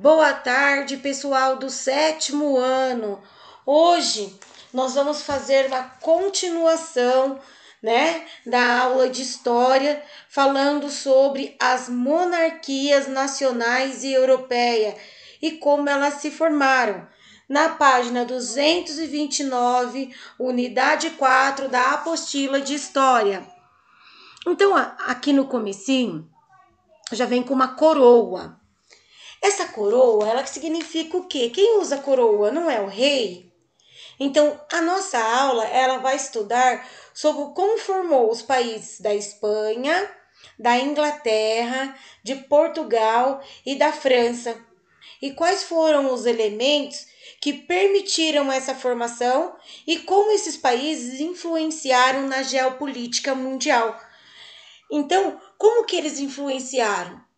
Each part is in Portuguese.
Boa tarde, pessoal do 7º ano. Hoje nós vamos fazer uma continuação, da aula de história, falando sobre as monarquias nacionais e europeia e como elas se formaram. Na página 229, unidade 4 da apostila de história. Então, aqui no comecinho, já vem com uma coroa. Essa coroa, ela significa o quê? Quem usa coroa não é o rei? Então, a nossa aula, ela vai estudar sobre como formou os países da Espanha, da Inglaterra, de Portugal e da França. E quais foram os elementos que permitiram essa formação e como esses países influenciaram na geopolítica mundial. Então, como que eles influenciaram?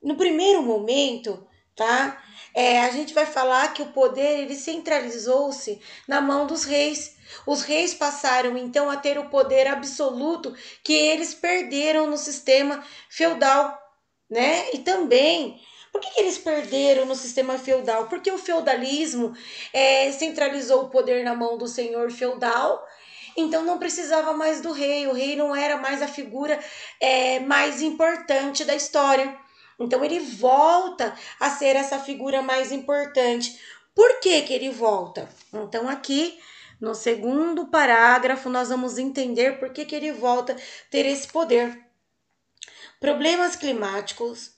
No primeiro momento, tá? A gente vai falar que o poder ele centralizou-se na mão dos reis. Os reis passaram então a ter o poder absoluto que eles perderam no sistema feudal, né? E também, por que eles perderam no sistema feudal? Porque o feudalismo centralizou o poder na mão do senhor feudal. Então não precisava mais do rei, o rei não era mais a figura mais importante da história. Então ele volta a ser essa figura mais importante. Por que que ele volta? Então aqui no segundo parágrafo nós vamos entender por que que ele volta a ter esse poder. Problemas climáticos,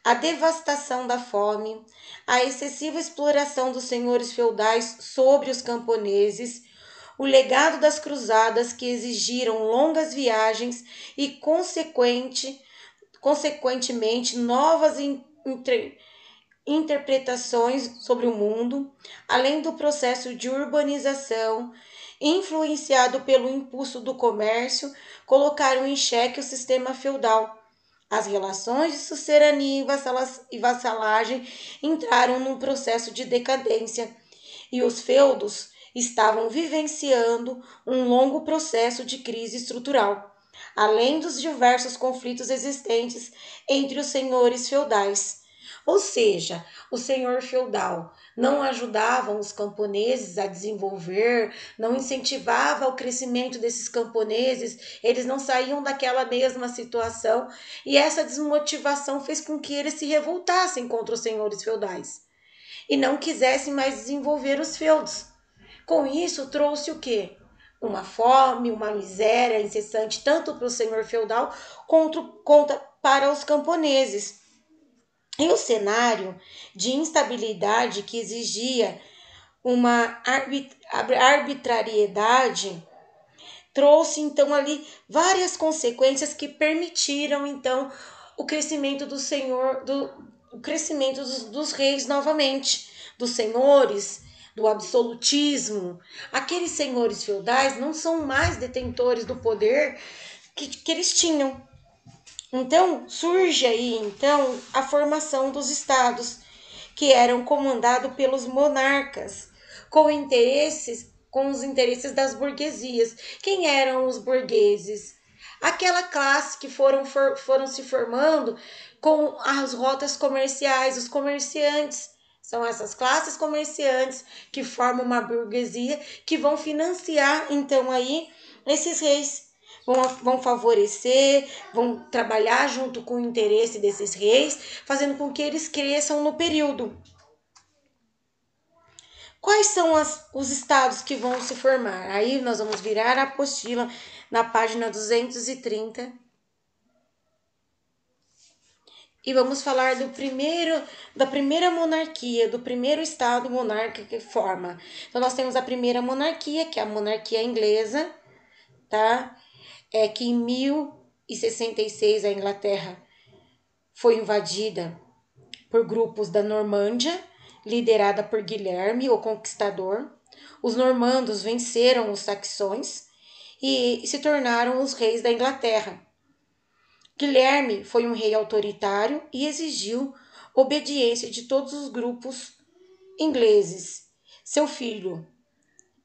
a devastação da fome, a excessiva exploração dos senhores feudais sobre os camponeses, o legado das cruzadas que exigiram longas viagens e consequentemente novas interpretações sobre o mundo, além do processo de urbanização influenciado pelo impulso do comércio, colocaram em xeque o sistema feudal. As relações de sucerania e vassalagem entraram num processo de decadência e os feudos estavam vivenciando um longo processo de crise estrutural, além dos diversos conflitos existentes entre os senhores feudais. Ou seja, o senhor feudal não ajudava os camponeses a desenvolver, não incentivava o crescimento desses camponeses, eles não saíam daquela mesma situação e essa desmotivação fez com que eles se revoltassem contra os senhores feudais e não quisessem mais desenvolver os feudos. Com isso, trouxe o quê? Uma fome, uma miséria incessante, tanto para o senhor feudal quanto para os camponeses. E o cenário de instabilidade que exigia uma arbitrariedade trouxe então ali várias consequências que permitiram então o crescimento o crescimento dos reis novamente, dos senhores, do absolutismo. Aqueles senhores feudais não são mais detentores do poder que eles tinham. Então, surge aí então a formação dos estados, que eram comandados pelos monarcas, com os interesses das burguesias. Quem eram os burgueses? Aquela classe que foram se formando com as rotas comerciais, os comerciantes. São essas classes comerciantes que formam uma burguesia que vão financiar então aí esses reis. Vão favorecer, vão trabalhar junto com o interesse desses reis, fazendo com que eles cresçam no período. Quais são os estados que vão se formar? Aí nós vamos virar a apostila na página 230 e vamos falar da primeira monarquia, do primeiro estado monárquico que forma. Então nós temos a primeira monarquia, que é a monarquia inglesa, tá? Que em 1066 a Inglaterra foi invadida por grupos da Normândia, liderada por Guilherme, o Conquistador. Os normandos venceram os saxões e se tornaram os reis da Inglaterra. Guilherme foi um rei autoritário e exigiu obediência de todos os grupos ingleses. Seu filho,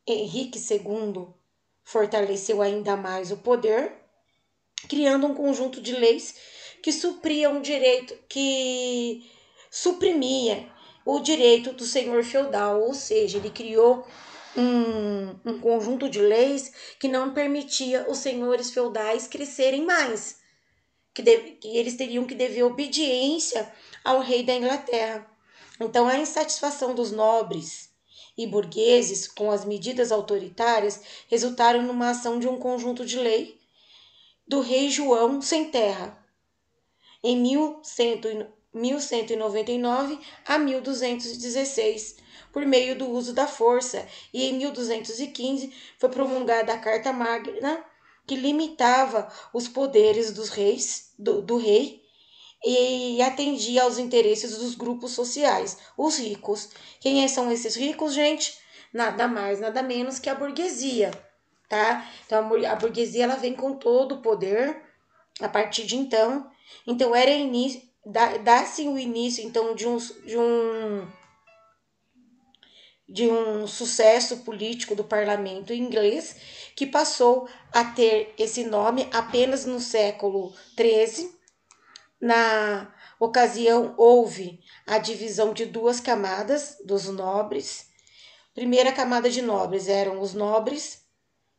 Henrique II, fortaleceu ainda mais o poder, criando um conjunto de leis que suprimia o direito do senhor feudal, ou seja, ele criou um conjunto de leis que não permitia os senhores feudais crescerem mais, que eles teriam que dever obediência ao rei da Inglaterra. Então, a insatisfação dos nobres e burgueses com as medidas autoritárias resultaram numa ação de um conjunto de lei do rei João sem Terra, em 1199 a 1216, por meio do uso da força, e em 1215 foi promulgada a Carta Magna, que limitava os poderes dos reis, do rei, e atendia aos interesses dos grupos sociais, os ricos. Quem são esses ricos, gente? Nada mais, nada menos que a burguesia, tá? Então a burguesia ela vem com todo o poder a partir de então. Então era início, dá-se o início então de um sucesso político do parlamento inglês, que passou a ter esse nome apenas no século XIII. Na ocasião, houve a divisão de duas camadas dos nobres. Primeira camada de nobres eram os nobres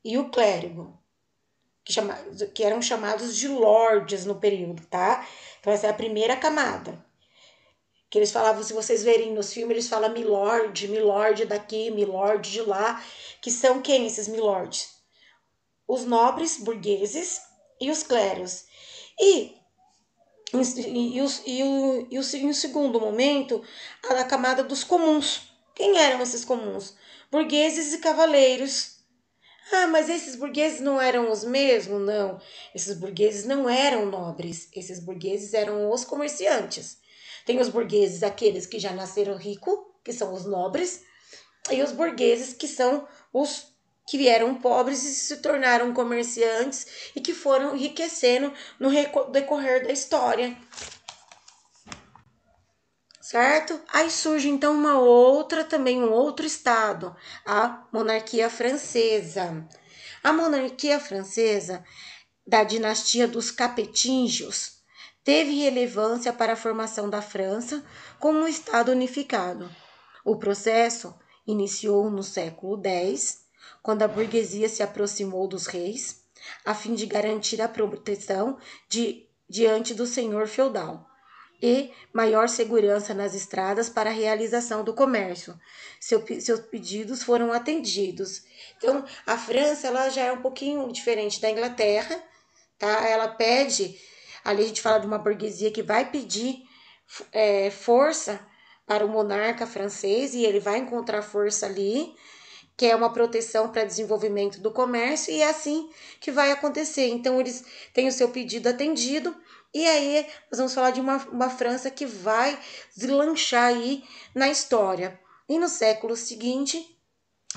e o clérigo, que eram chamados de lords no período, tá? Então essa é a primeira camada. Que eles falavam, se vocês verem nos filmes, eles falam milord, milord daqui, milord de lá, que são quem esses milords? Os nobres burgueses e os clérigos. Em segundo momento, a camada dos comuns. Quem eram esses comuns? Burgueses e cavaleiros. Ah, mas esses burgueses não eram os mesmos? Não. Esses burgueses não eram nobres. Esses burgueses eram os comerciantes. Tem os burgueses, aqueles que já nasceram ricos, que são os nobres, e os burgueses, que são os que vieram pobres e se tornaram comerciantes e que foram enriquecendo no decorrer da história. Certo? Aí surge então um outro estado, a monarquia francesa. A monarquia francesa, da dinastia dos Capetingios, teve relevância para a formação da França como um estado unificado. O processo iniciou no século X, quando a burguesia se aproximou dos reis, a fim de garantir a proteção diante do senhor feudal e maior segurança nas estradas para a realização do comércio. Seus pedidos foram atendidos. Então, a França ela já é um pouquinho diferente da Inglaterra, tá? Ela pede, ali a gente fala de uma burguesia que vai pedir força para o monarca francês, e ele vai encontrar força ali, que é uma proteção para desenvolvimento do comércio, e é assim que vai acontecer. Então, eles têm o seu pedido atendido, e aí nós vamos falar de uma França que vai deslanchar aí na história. E no século seguinte,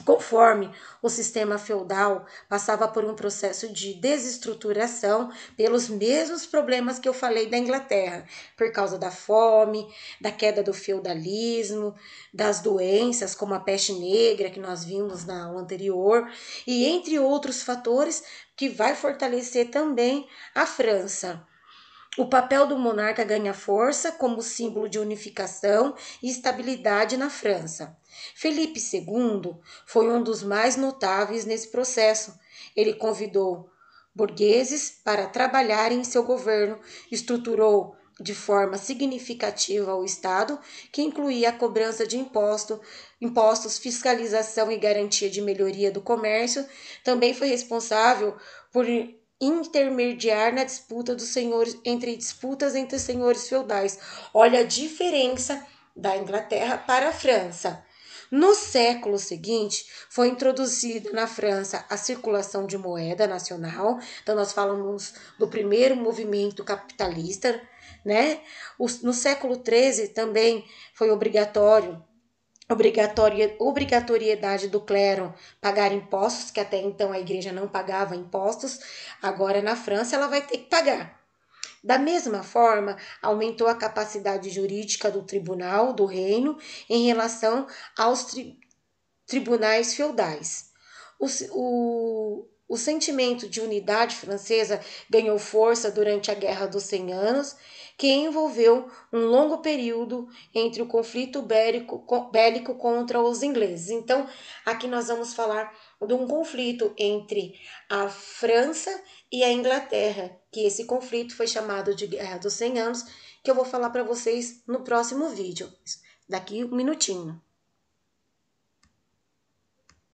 conforme o sistema feudal passava por um processo de desestruturação pelos mesmos problemas que eu falei da Inglaterra, por causa da fome, da queda do feudalismo, das doenças como a peste negra que nós vimos na aula anterior, e entre outros fatores que vai fortalecer também a França. O papel do monarca ganha força como símbolo de unificação e estabilidade na França. Felipe II foi um dos mais notáveis nesse processo. Ele convidou burgueses para trabalharem em seu governo, estruturou de forma significativa o Estado, que incluía a cobrança de impostos, fiscalização e garantia de melhoria do comércio. Também foi responsável por intermediar na disputa dos senhores, disputas entre senhores feudais. Olha a diferença da Inglaterra para a França. No século seguinte, foi introduzida na França a circulação de moeda nacional. Então, nós falamos do primeiro movimento capitalista, né? No século XIII também foi obrigatoriedade do clero pagar impostos, que até então a igreja não pagava impostos, agora na França ela vai ter que pagar. Da mesma forma, aumentou a capacidade jurídica do tribunal do reino em relação aos tribunais feudais. O sentimento de unidade francesa ganhou força durante a Guerra dos 100 Anos, que envolveu um longo período entre o conflito bélico contra os ingleses. Então, aqui nós vamos falar de um conflito entre a França e a Inglaterra, que esse conflito foi chamado de Guerra dos 100 Anos, que eu vou falar para vocês no próximo vídeo, daqui um minutinho.